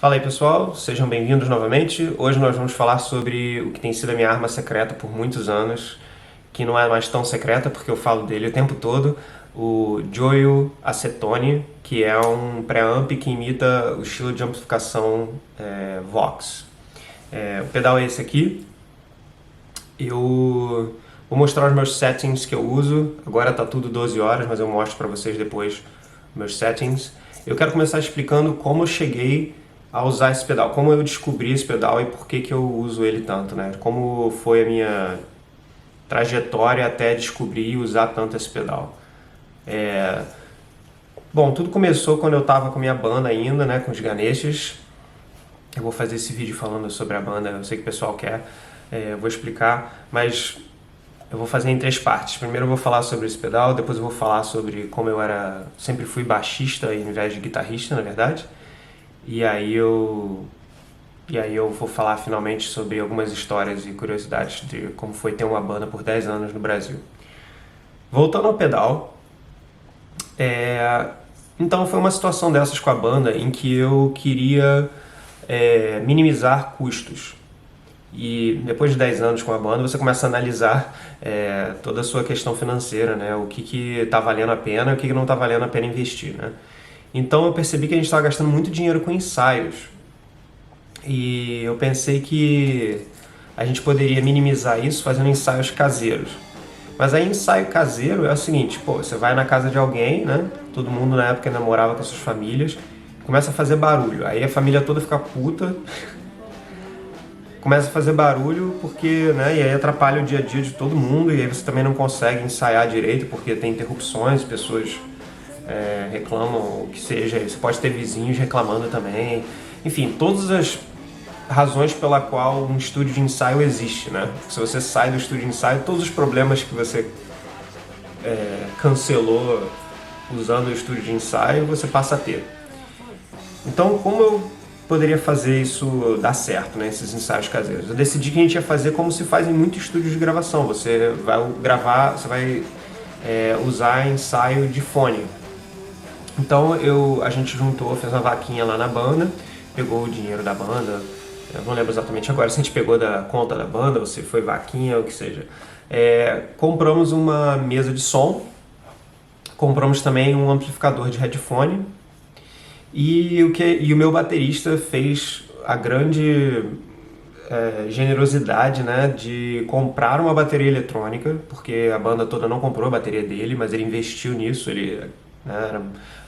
Fala aí pessoal, sejam bem-vindos novamente. Hoje nós vamos falar sobre o que tem sido a minha arma secreta por muitos anos, que não é mais tão secreta porque eu falo dele o tempo todo, o Joyo Acetone, que é um preamp que imita o estilo de amplificação Vox. O pedal é esse aqui. Eu vou mostrar os meus settings que eu uso. Agora tá tudo 12 horas, mas eu mostro para vocês depois meus settings. Eu quero começar explicando como eu cheguei a usar esse pedal, como eu descobri esse pedal e por que eu uso ele tanto, né? Como foi a minha trajetória até descobrir e usar tanto esse pedal. Bom, tudo começou quando eu tava com a minha banda ainda, né, com os Ganeshas. Eu vou fazer esse vídeo falando sobre a banda, eu sei que o pessoal quer, eu vou explicar, mas eu vou fazer em 3 partes. Primeiro eu vou falar sobre esse pedal, depois eu vou falar sobre como eu sempre fui baixista ao invés de guitarrista, na verdade. E aí eu vou falar finalmente sobre algumas histórias e curiosidades de como foi ter uma banda por 10 anos no Brasil. Voltando ao pedal, então foi uma situação dessas com a banda em que eu queria minimizar custos. E depois de 10 anos com a banda, você começa a analisar toda a sua questão financeira, né? O que está valendo a pena e o que não está valendo a pena investir, né? Então eu percebi que a gente estava gastando muito dinheiro com ensaios. E eu pensei que a gente poderia minimizar isso fazendo ensaios caseiros. Mas aí ensaio caseiro é o seguinte, pô, você vai na casa de alguém, né? Todo mundo na época namorava com as suas famílias, começa a fazer barulho. Aí a família toda fica puta, começa a fazer barulho porque, né? E aí atrapalha o dia a dia de todo mundo e aí você também não consegue ensaiar direito porque tem interrupções, pessoas reclamam o que seja, você pode ter vizinhos reclamando também, enfim, todas as razões pela qual um estúdio de ensaio existe, né? Se você sai do estúdio de ensaio, todos os problemas que você cancelou usando o estúdio de ensaio, você passa a ter. Então, como eu poderia fazer isso dar certo, né, esses ensaios caseiros? Eu decidi que a gente ia fazer como se faz em muitos estúdios de gravação. Você vai gravar, você vai usar ensaio de fone. Então a gente juntou, fez uma vaquinha lá na banda, pegou o dinheiro da banda, eu não lembro exatamente agora se a gente pegou da conta da banda ou se foi vaquinha ou o que seja. Compramos uma mesa de som, compramos também um amplificador de headphone e o meu baterista fez a grande generosidade, né, de comprar uma bateria eletrônica, porque a banda toda não comprou a bateria dele, mas ele investiu nisso,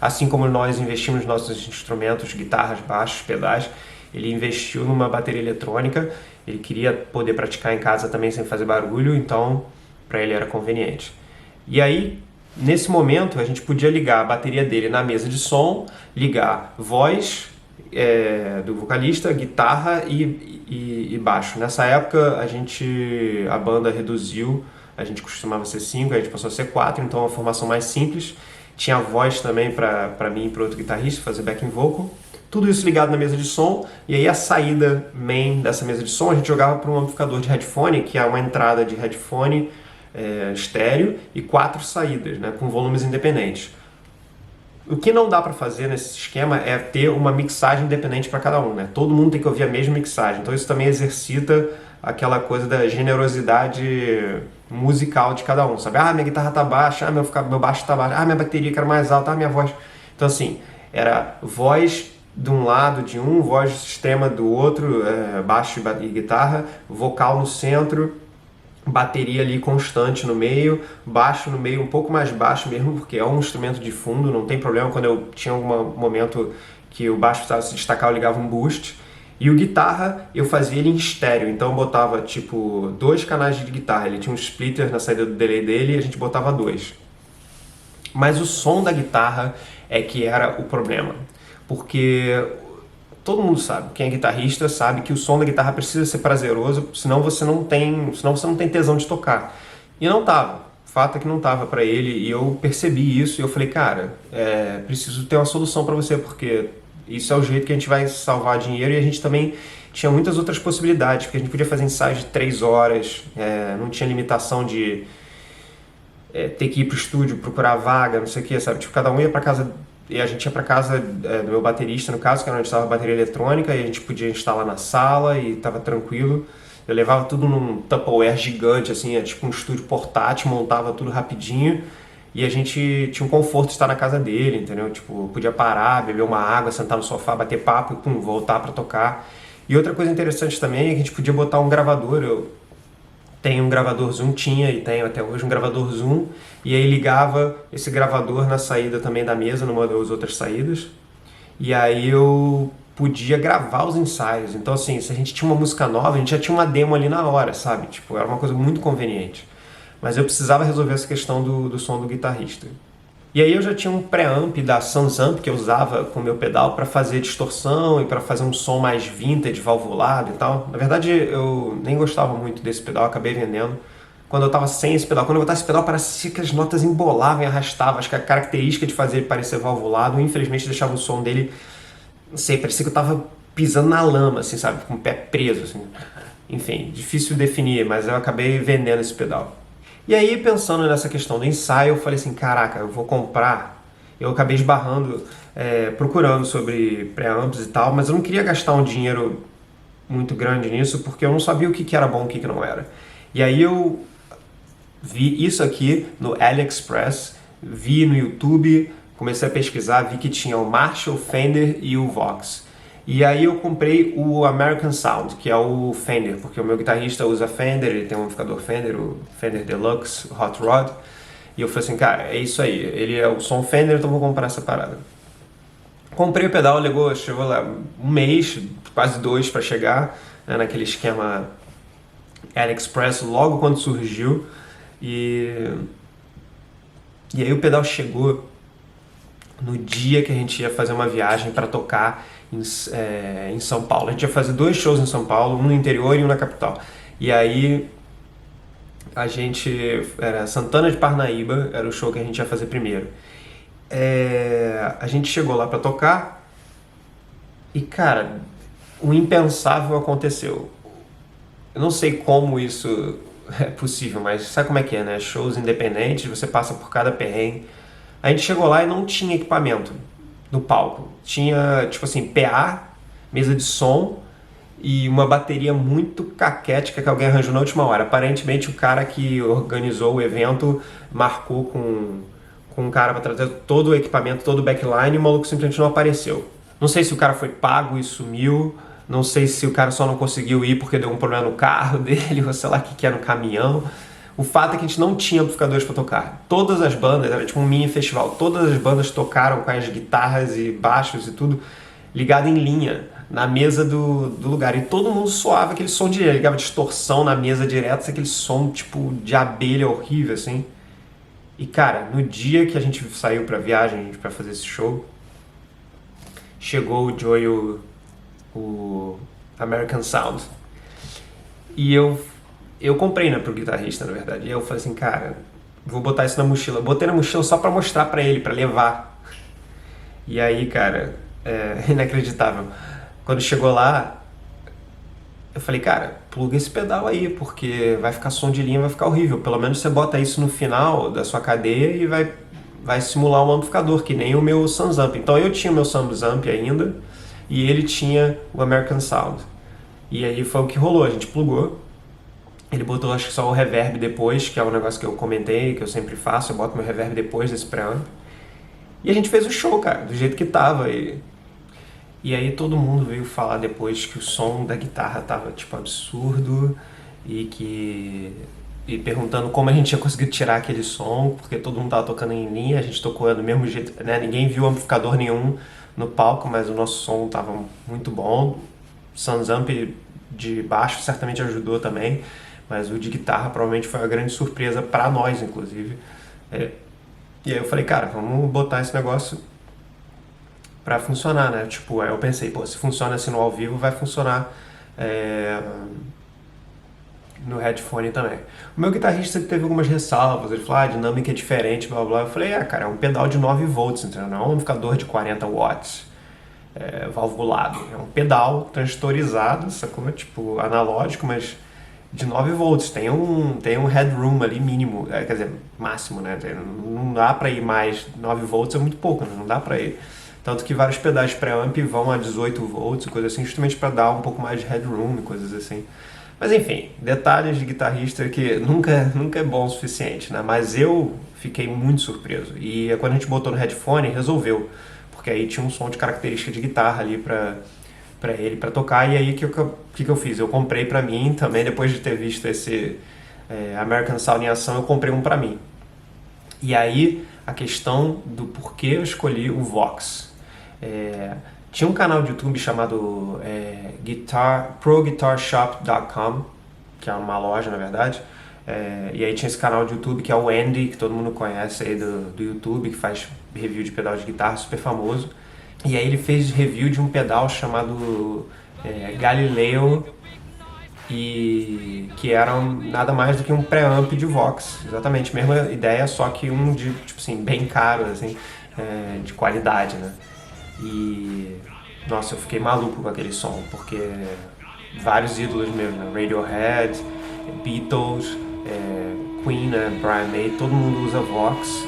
assim como nós investimos nos nossos instrumentos, guitarras, baixos, pedais, ele investiu numa bateria eletrônica, ele queria poder praticar em casa também sem fazer barulho, então para ele era conveniente. E aí, nesse momento, a gente podia ligar a bateria dele na mesa de som, ligar voz do vocalista, guitarra e baixo. Nessa época, a banda reduziu, a gente costumava ser 5, a gente passou a ser 4, então é uma formação mais simples. Tinha voz também para mim e para outro guitarrista fazer backing vocal. Tudo isso ligado na mesa de som. E aí a saída main dessa mesa de som a gente jogava para um amplificador de headphone, que é uma entrada de headphone estéreo e 4 saídas, né, com volumes independentes. O que não dá para fazer nesse esquema é ter uma mixagem independente para cada um, né? Todo mundo tem que ouvir a mesma mixagem. Então isso também exercita aquela coisa da generosidade musical de cada um, sabe? Ah, minha guitarra tá baixa, meu baixo tá baixo, minha bateria quero mais alta, minha voz... Então assim, era voz de um lado de um, voz extrema do outro, baixo e guitarra, vocal no centro, bateria ali constante no meio, baixo no meio, um pouco mais baixo mesmo, porque é um instrumento de fundo, não tem problema. Quando eu tinha algum momento que o baixo precisava se destacar, eu ligava um boost. E o guitarra, eu fazia ele em estéreo, então eu botava tipo 2 canais de guitarra, ele tinha um splitter na saída do delay dele e a gente botava 2. Mas o som da guitarra é que era o problema, porque todo mundo sabe, quem é guitarrista sabe que o som da guitarra precisa ser prazeroso, senão você não tem tesão de tocar. E não tava, o fato é que não tava para ele, e eu percebi isso e eu falei, cara, preciso ter uma solução para você, porque isso é o jeito que a gente vai salvar dinheiro. E a gente também tinha muitas outras possibilidades, porque a gente podia fazer ensaios de 3 horas, não tinha limitação de ter que ir pro estúdio, procurar vaga, não sei o que, sabe? Tipo, cada um ia pra casa e a gente ia pra casa do meu baterista, no caso, que era onde estava a bateria eletrônica, e a gente podia instalar na sala e tava tranquilo. Eu levava tudo num Tupperware gigante, assim, tipo um estúdio portátil, montava tudo rapidinho. E a gente tinha um conforto de estar na casa dele, entendeu? Tipo, podia parar, beber uma água, sentar no sofá, bater papo e pum, voltar pra tocar. E outra coisa interessante também é que a gente podia botar um gravador. Eu tenho um gravador Zoom, tinha e tenho até hoje um gravador Zoom. E aí ligava esse gravador na saída também da mesa, numa das outras saídas. E aí eu podia gravar os ensaios. Então, assim, se a gente tinha uma música nova, a gente já tinha uma demo ali na hora, sabe? Tipo, era uma coisa muito conveniente. Mas eu precisava resolver essa questão do som do guitarrista. E aí eu já tinha um preamp da Sansamp que eu usava com o meu pedal para fazer distorção e para fazer um som mais vintage, valvulado e tal. Na verdade, eu nem gostava muito desse pedal, acabei vendendo. Quando eu tava sem esse pedal, quando eu botava esse pedal, parecia que as notas embolavam e arrastavam. Acho que a característica de fazer ele parecer valvulado, infelizmente, deixava o som dele, não sei, parecia que eu tava pisando na lama, assim, sabe? Com o pé preso, assim. Enfim, difícil definir, mas eu acabei vendendo esse pedal. E aí, pensando nessa questão do ensaio, eu falei assim, caraca, eu vou comprar. Eu acabei esbarrando, procurando sobre preamps e tal, mas eu não queria gastar um dinheiro muito grande nisso, porque eu não sabia o que era bom e o que não era. E aí eu vi isso aqui no AliExpress, vi no YouTube, comecei a pesquisar, vi que tinha o Marshall, Fender e o Vox. E aí eu comprei o American Sound, que é o Fender, porque o meu guitarrista usa Fender, ele tem um amplificador Fender, o Fender Deluxe Hot Rod. E eu falei assim, cara, é isso aí, ele é o som Fender, então vou comprar essa parada. Comprei o pedal, chegou lá um mês, quase 2 para chegar, né, naquele esquema AliExpress, logo quando surgiu. E aí o pedal chegou no dia que a gente ia fazer uma viagem para tocar em São Paulo. A gente ia fazer 2 shows em São Paulo, um no interior e um na capital. E aí a gente... Era Santana de Parnaíba, era o show que a gente ia fazer primeiro. A gente chegou lá para tocar e, cara, o impensável aconteceu. Eu não sei como isso é possível, mas sabe como é que é, né? Shows independentes, você passa por cada perrengue. A gente chegou lá e não tinha equipamento no palco. Tinha, tipo assim, PA, mesa de som e uma bateria muito caquética que alguém arranjou na última hora. Aparentemente o cara que organizou o evento marcou com um cara para trazer todo o equipamento, todo o backline, e o maluco simplesmente não apareceu. Não sei se o cara foi pago e sumiu, não sei se o cara só não conseguiu ir porque deu um problema no carro dele, ou sei lá o que é no caminhão. O fato é que a gente não tinha amplificadores para tocar. Todas as bandas, era tipo um mini festival, todas as bandas tocaram com as guitarras e baixos e tudo ligado em linha na mesa do lugar. E todo mundo soava aquele som direto, ligava distorção na mesa direto, aquele som tipo de abelha horrível, assim. E cara, no dia que a gente saiu pra viagem, pra fazer esse show, chegou o Joey, o American Sound. E eu comprei, né, pro guitarrista, na verdade. E eu falei assim, cara, vou botar isso na mochila. Eu botei na mochila só pra mostrar pra ele, pra levar. E aí, cara, inacreditável. Quando chegou lá, eu falei, cara, pluga esse pedal aí, porque vai ficar som de linha, vai ficar horrível. Pelo menos você bota isso no final da sua cadeia e vai simular um amplificador, que nem o meu Sansamp. Então eu tinha o meu Sansamp ainda, e ele tinha o American Sound. E aí foi o que rolou, a gente plugou. Ele botou, acho que só o reverb depois, que é um negócio que eu comentei, que eu sempre faço, eu boto meu reverb depois desse preamp. E a gente fez o show, cara, do jeito que tava. E aí todo mundo veio falar depois que o som da guitarra tava, tipo, absurdo e perguntando como a gente tinha conseguido tirar aquele som, porque todo mundo tava tocando em linha, a gente tocou do mesmo jeito, né? Ninguém viu amplificador nenhum no palco, mas o nosso som tava muito bom. Sansamp de baixo certamente ajudou também, mas o de guitarra provavelmente foi uma grande surpresa para nós, inclusive. E aí eu falei, cara, vamos botar esse negócio pra funcionar, né? Tipo, aí eu pensei, pô, se funciona assim no ao vivo, vai funcionar no headphone também. O meu guitarrista teve algumas ressalvas, ele falou, a dinâmica é diferente, blá blá. Eu falei, cara, é um pedal de 9 volts, entendeu? Não é um amplificador de 40 watts, valvulado. É um pedal transistorizado, sacou? Tipo, analógico, mas de 9 volts. Tem um headroom ali mínimo, quer dizer, máximo, né? Não dá para ir mais. 9 volts é muito pouco, né? Não dá para ir. Tanto que vários pedais pré-amp vão a 18 volts e coisas assim, justamente para dar um pouco mais de headroom e coisas assim. Mas enfim, detalhes de guitarrista que nunca é bom o suficiente, né? Mas eu fiquei muito surpreso. E quando a gente botou no headphone, resolveu. Porque aí tinha um som de característica de guitarra ali pra ele, pra tocar. E aí, o que eu fiz? Eu comprei pra mim também, depois de ter visto esse American Sound em ação, eu comprei um pra mim. E aí, a questão do porquê eu escolhi o Vox. Tinha um canal de YouTube chamado ProGuitarShop.com, que é uma loja, na verdade. E aí tinha esse canal de YouTube que é o Andy, que todo mundo conhece aí do YouTube, que faz review de pedal de guitarra, super famoso. E aí ele fez review de um pedal chamado Galileo, e que era nada mais do que um preamp de Vox, exatamente, mesma ideia, só que um de, tipo assim, bem caro, assim, de qualidade, né? E, nossa, eu fiquei maluco com aquele som, porque vários ídolos mesmo, né? Radiohead, Beatles, Queen, né? Brian May, todo mundo usa Vox,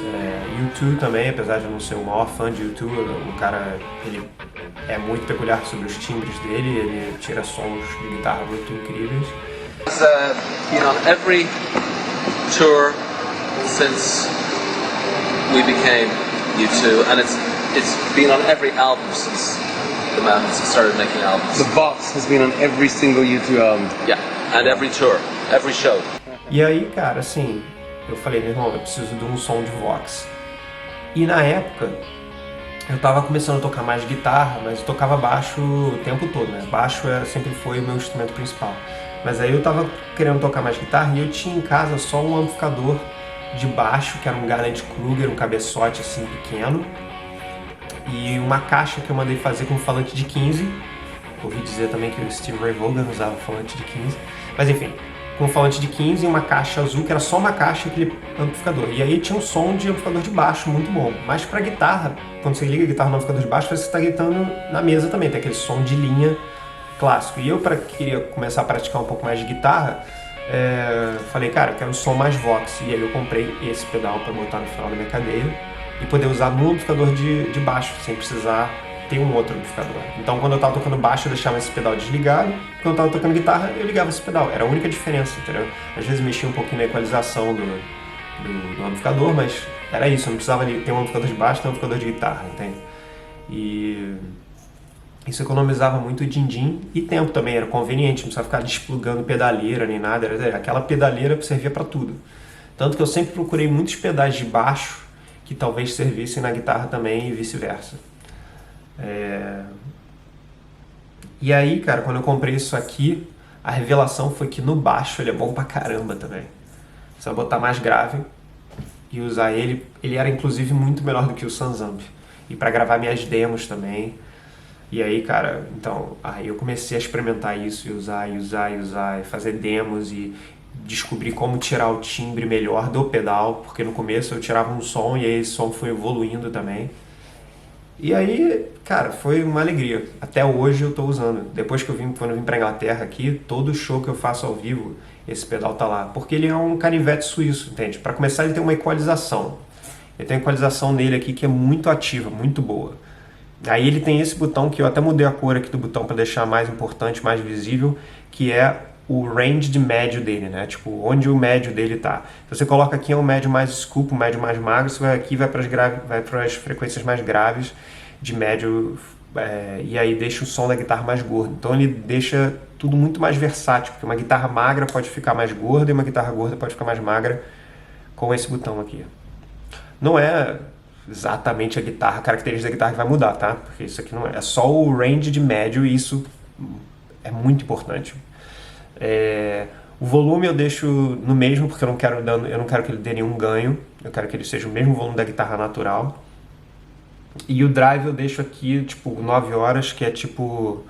U2 também, apesar de eu não ser o maior fã de U2, o cara, ele é muito peculiar sobre os timbres dele, ele tira sons de guitarra muito incríveis. It's been on every tour since we became U2, and it's been on every album since the band started making albums. The Vox has been on every single U2 album. Yeah, and every tour, every show. E aí, cara, assim, eu falei, meu irmão, eu preciso de um som de Vox. E na época, eu tava começando a tocar mais guitarra, mas eu tocava baixo o tempo todo, né? Baixo sempre foi o meu instrumento principal. Mas aí eu tava querendo tocar mais guitarra e eu tinha em casa só um amplificador de baixo, que era um Garland Kruger, um cabeçote assim pequeno, e uma caixa que eu mandei fazer com um falante de 15. Ouvi dizer também que o Steve Ray Vaughan usava falante de 15. Mas enfim, com um falante de 15 e uma caixa azul, que era só uma caixa e aquele amplificador. E aí tinha um som de amplificador de baixo muito bom. Mas pra guitarra, quando você liga a guitarra no amplificador de baixo, você está gritando na mesa também, tem aquele som de linha clássico. E eu, queria começar a praticar um pouco mais de guitarra, falei, cara, eu quero um som mais Vox. E aí eu comprei esse pedal para botar no final da minha cadeira e poder usar no amplificador de baixo, sem precisar ter um outro amplificador. Então quando eu tava tocando baixo, eu deixava esse pedal desligado. Quando eu tava tocando guitarra, eu ligava esse pedal. Era a única diferença, entendeu? Às vezes mexia um pouquinho na equalização do amplificador, mas era isso. Eu não precisava ter um amplificador de baixo e um amplificador de guitarra, entende? E isso economizava muito din-din e tempo também, era conveniente, não precisava ficar desplugando pedaleira nem nada, aquela pedaleira servia para tudo. Tanto que eu sempre procurei muitos pedais de baixo que talvez servissem na guitarra também e vice-versa. E aí, cara, quando eu comprei isso aqui, a revelação foi que no baixo ele é bom pra caramba também. Você vai botar mais grave e usar ele. Ele era inclusive muito melhor do que o Sansamp. E pra gravar minhas demos também. E aí, cara, então, aí eu comecei a experimentar isso e usar, e fazer demos e descobrir como tirar o timbre melhor do pedal, porque no começo eu tirava um som e aí esse som foi evoluindo também. E aí, cara, foi uma alegria. Até hoje eu tô usando. Depois que quando eu vim pra Inglaterra aqui, todo show que eu faço ao vivo, esse pedal tá lá. Porque ele é um canivete suíço, entende? Pra começar, ele tem uma equalização. Ele tem uma equalização nele aqui que é muito ativa, muito boa. Aí ele tem esse botão que eu até mudei a cor aqui do botão para deixar mais importante, mais visível, que é o range de médio dele, né? Tipo, onde o médio dele tá. Se você coloca aqui é um médio mais scoop, um médio mais magro, você vai aqui vai para as frequências mais graves de médio, e aí deixa o som da guitarra mais gordo. Então ele deixa tudo muito mais versátil, porque uma guitarra magra pode ficar mais gorda e uma guitarra gorda pode ficar mais magra com esse botão aqui. Não é exatamente a guitarra, a característica da guitarra que vai mudar, tá? Porque isso aqui não é só o range de médio e isso é muito importante. O volume eu deixo no mesmo, porque eu não quero que ele dê nenhum ganho, eu quero que ele seja o mesmo volume da guitarra natural. E o drive eu deixo aqui, tipo, 9 horas, que é tipo...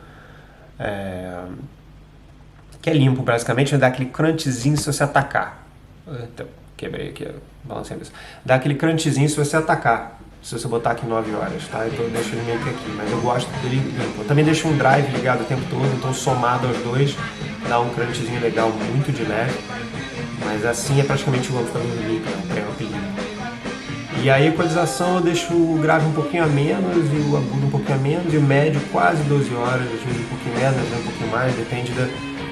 que é limpo, basicamente, vai dar aquele crunchzinho se você atacar. Então, quebrei aqui, balancei a mesa. Dá aquele crunchzinho se você atacar. se você botar aqui 9 horas, tá? Então eu deixo ele meio que aqui, mas eu gosto dele limpo. Eu também deixo um drive ligado o tempo todo, então somado aos dois, dá um crunchzinho legal, muito de leve. Mas assim é praticamente o amplificador limpo, é um preamp limpo. E aí a equalização eu deixo o grave um pouquinho a menos e o agudo um pouquinho a menos, e o médio quase 12 horas, às vezes um pouquinho menos, às vezes um pouquinho mais, depende da...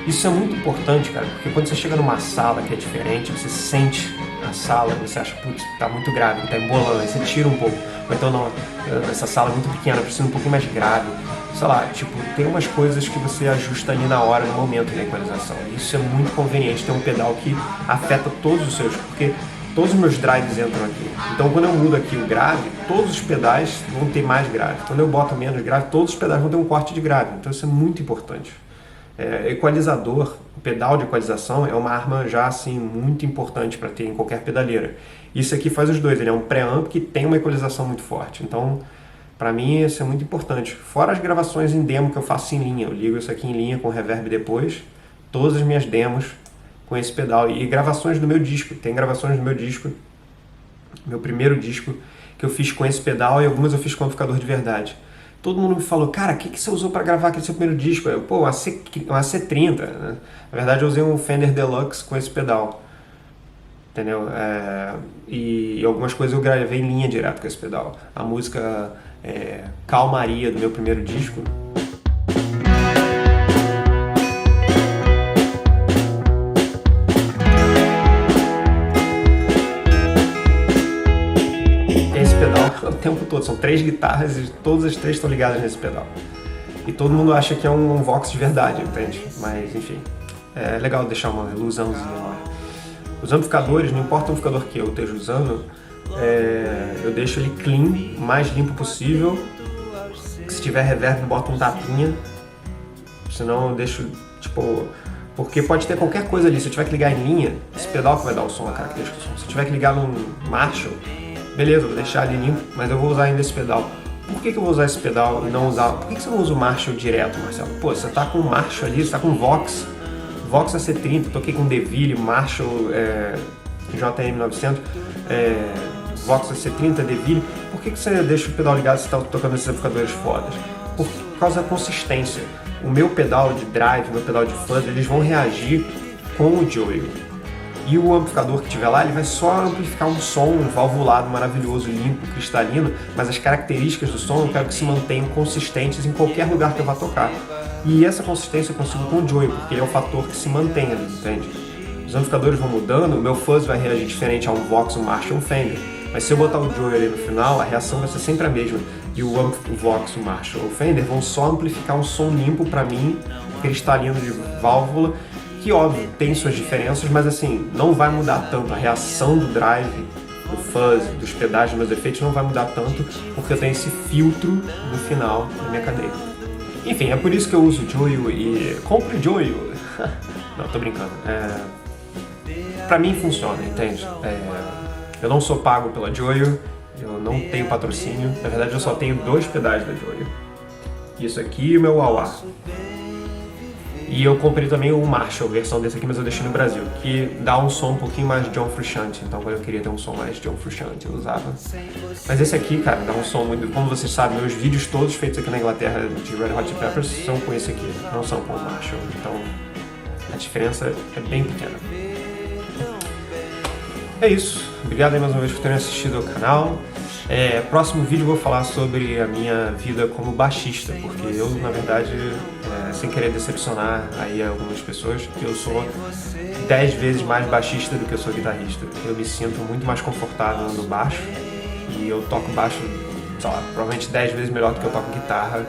Isso é muito importante, cara, porque quando você chega numa sala que é diferente, você sente a sala, você acha, putz, tá muito grave, tá embolando, aí você tira um pouco. Ou então, não, essa sala é muito pequena, precisa um pouquinho mais grave. Sei lá, tipo, tem umas coisas que você ajusta ali na hora, no momento da equalização. Isso é muito conveniente, ter um pedal que afeta todos os seus, porque todos os meus drives entram aqui. Então, quando eu mudo aqui o grave, todos os pedais vão ter mais grave. Quando eu boto menos grave, todos os pedais vão ter um corte de grave. Então, isso é muito importante. Equalizador, o pedal de equalização é uma arma já assim muito importante para ter em qualquer pedaleira. Isso aqui faz os dois, ele é um preamp que tem uma equalização muito forte. Então, para mim, isso é muito importante. Fora as gravações em demo que eu faço em linha, eu ligo isso aqui em linha com reverb depois, todas as minhas demos com esse pedal. E gravações do meu disco, tem gravações do meu disco, meu primeiro disco, que eu fiz com esse pedal e algumas eu fiz com amplificador de verdade. Todo mundo me falou, cara, o que você usou para gravar aquele seu primeiro disco? Eu, pô, uma C30, né? Na verdade eu usei um Fender Deluxe com esse pedal, entendeu? E algumas coisas eu gravei em linha direto com esse pedal. A música Calmaria do meu primeiro disco, o tempo todo, são 3 guitarras e todas as 3 estão ligadas nesse pedal. E todo mundo acha que é um Vox de verdade, entende? Mas enfim, é legal deixar uma ilusãozinha lá. Os amplificadores, não importa o amplificador que eu esteja usando, eu deixo ele clean, o mais limpo possível. Se tiver reverb, bota um tapinha, senão eu deixo, tipo... Porque pode ter qualquer coisa ali, se eu tiver que ligar em linha, esse pedal que vai dar o som, a característica do som. Se eu tiver que ligar num Marshall, beleza, vou deixar ele limpo, mas eu vou usar ainda esse pedal. Por que eu vou usar esse pedal e não usar... Por que você não usa o Marshall direto, Marcelo? Pô, você tá com o Marshall ali, você tá com o Vox AC30, toquei com DeVille, Marshall JM900, Vox AC30, DeVille. Por que você deixa o pedal ligado se você tá tocando esses amplificadores fodas? Por causa da consistência. O meu pedal de drive, o meu pedal de fuzz, eles vão reagir com o Joey. E o amplificador que tiver lá, ele vai só amplificar um som valvulado, maravilhoso, limpo, cristalino, mas as características do som eu quero que se mantenham consistentes em qualquer lugar que eu vá tocar. E essa consistência eu consigo com o Joey, porque ele é o fator que se mantém ali, entende? Os amplificadores vão mudando, o meu fuzz vai reagir diferente a um Vox, um Marshall, um Fender. Mas se eu botar o Joey ali no final, a reação vai ser sempre a mesma. E o Vox, o Marshall, o Fender vão só amplificar um som limpo pra mim, cristalino de válvula, que óbvio, tem suas diferenças, mas assim, não vai mudar tanto. A reação do drive, do fuzz, dos pedais, dos meus efeitos não vai mudar tanto, porque eu tenho esse filtro no final da minha cadeia. Enfim, é por isso que eu uso o Joyo e... Compre o Joyo! Não, tô brincando. Pra mim funciona, entende? Eu não sou pago pela Joyo, eu não tenho patrocínio. Na verdade, eu só tenho 2 pedais da Joyo. Isso aqui e o meu wah-wah. E eu comprei também o Marshall, versão desse aqui, mas eu deixei no Brasil, que dá um som um pouquinho mais John Frusciante. Então, quando eu queria ter um som mais John Frusciante, eu usava. Mas esse aqui, cara, dá um som muito... Como vocês sabem, meus vídeos todos feitos aqui na Inglaterra de Red Hot Chili Peppers são com esse aqui, não são com o Marshall. Então, a diferença é bem pequena. É isso. Obrigado aí mais uma vez por terem assistido ao canal. Próximo vídeo eu vou falar sobre a minha vida como baixista, porque eu, na verdade, sem querer decepcionar aí algumas pessoas, eu sou 10 vezes mais baixista do que eu sou guitarrista. Eu me sinto muito mais confortável no baixo e eu toco baixo, sei lá, provavelmente 10 vezes melhor do que eu toco guitarra.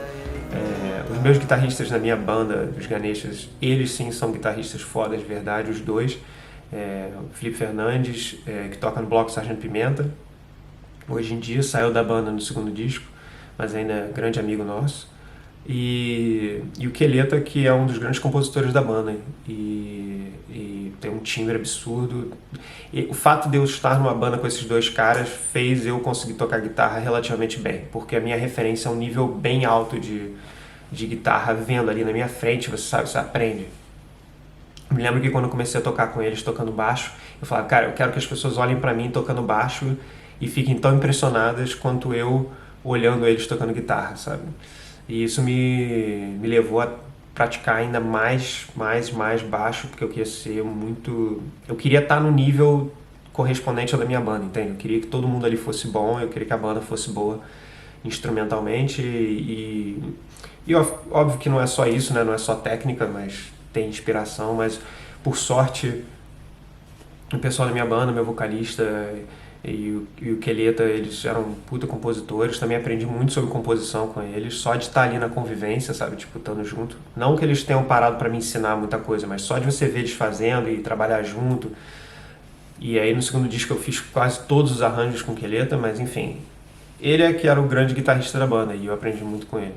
Os meus guitarristas na minha banda, os Ganeshas, eles sim são guitarristas fodas de verdade, os dois. O Felipe Fernandes, que toca no Bloco Sargento Pimenta, hoje em dia saiu da banda no segundo disco, mas ainda é grande amigo nosso. E o Queleta, que é um dos grandes compositores da banda e tem um timbre absurdo. E o fato de eu estar numa banda com esses 2 caras fez eu conseguir tocar guitarra relativamente bem, porque a minha referência é um nível bem alto de guitarra, vendo ali na minha frente, você sabe, você aprende. Eu me lembro que quando eu comecei a tocar com eles, tocando baixo, eu falava, cara, eu quero que as pessoas olhem pra mim tocando baixo e fiquem tão impressionadas quanto eu olhando eles tocando guitarra, sabe? E isso me levou a praticar ainda mais baixo, porque eu queria ser muito... Eu queria estar no nível correspondente ao da minha banda, entende? Eu queria que todo mundo ali fosse bom, eu queria que a banda fosse boa instrumentalmente e óbvio que não é só isso, né? Não é só técnica, mas tem inspiração, mas por sorte o pessoal da minha banda, meu vocalista e o Queleta, eles eram puta compositores, também aprendi muito sobre composição com eles, só de estar ali na convivência, sabe, tipo, estando junto. Não que eles tenham parado para me ensinar muita coisa, mas só de você ver eles fazendo e trabalhar junto. E aí no segundo disco eu fiz quase todos os arranjos com o Queleta, mas enfim, ele é que era o grande guitarrista da banda e eu aprendi muito com ele.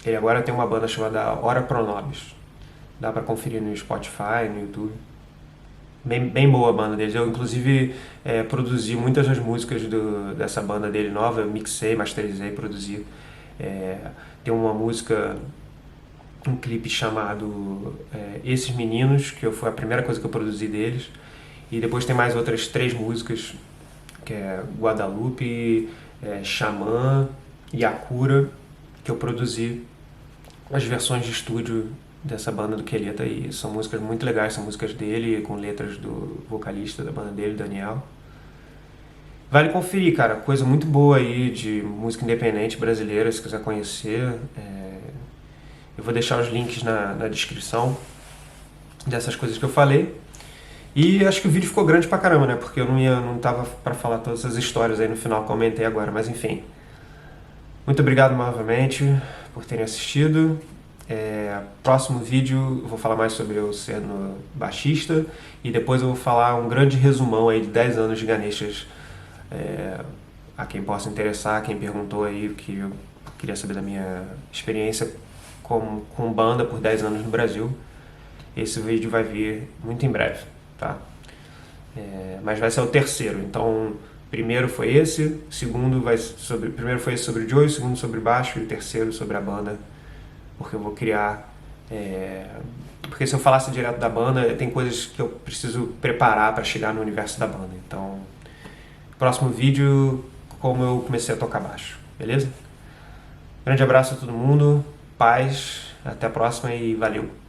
Ele agora tem uma banda chamada Ora Pro Nobis, dá pra conferir no Spotify, no YouTube. Bem boa a banda deles. Eu, inclusive, produzi muitas das músicas dessa banda dele nova. Eu mixei, masterizei, produzi. Tem uma música, um clipe chamado Esses Meninos, que foi a primeira coisa que eu produzi deles. E depois tem mais outras 3 músicas, que é Guadalupe, Xamã e Akura, que eu produzi as versões de estúdio dessa banda do Queleta, e são músicas muito legais, são músicas dele, com letras do vocalista da banda dele, Daniel. Vale conferir, cara, coisa muito boa aí de música independente brasileira, se quiser conhecer. Eu vou deixar os links na descrição dessas coisas que eu falei. E acho que o vídeo ficou grande pra caramba, né, porque eu não tava pra falar todas essas histórias aí no final que comentei agora, mas enfim. Muito obrigado novamente por terem assistido. Próximo vídeo eu vou falar mais sobre eu sendo baixista e depois eu vou falar um grande resumão aí de 10 anos de Ganeshas, a quem possa interessar, quem perguntou aí, que eu queria saber da minha experiência com banda por 10 anos no Brasil. Esse vídeo vai vir muito em breve, tá? Mas vai ser o terceiro, então primeiro foi esse, primeiro foi esse sobre o Joey, o segundo sobre baixo e o terceiro sobre a banda, porque eu vou criar... porque se eu falasse direto da banda, tem coisas que eu preciso preparar para chegar no universo da banda. Então, próximo vídeo, como eu comecei a tocar baixo, beleza? Grande abraço a todo mundo, paz, até a próxima e valeu!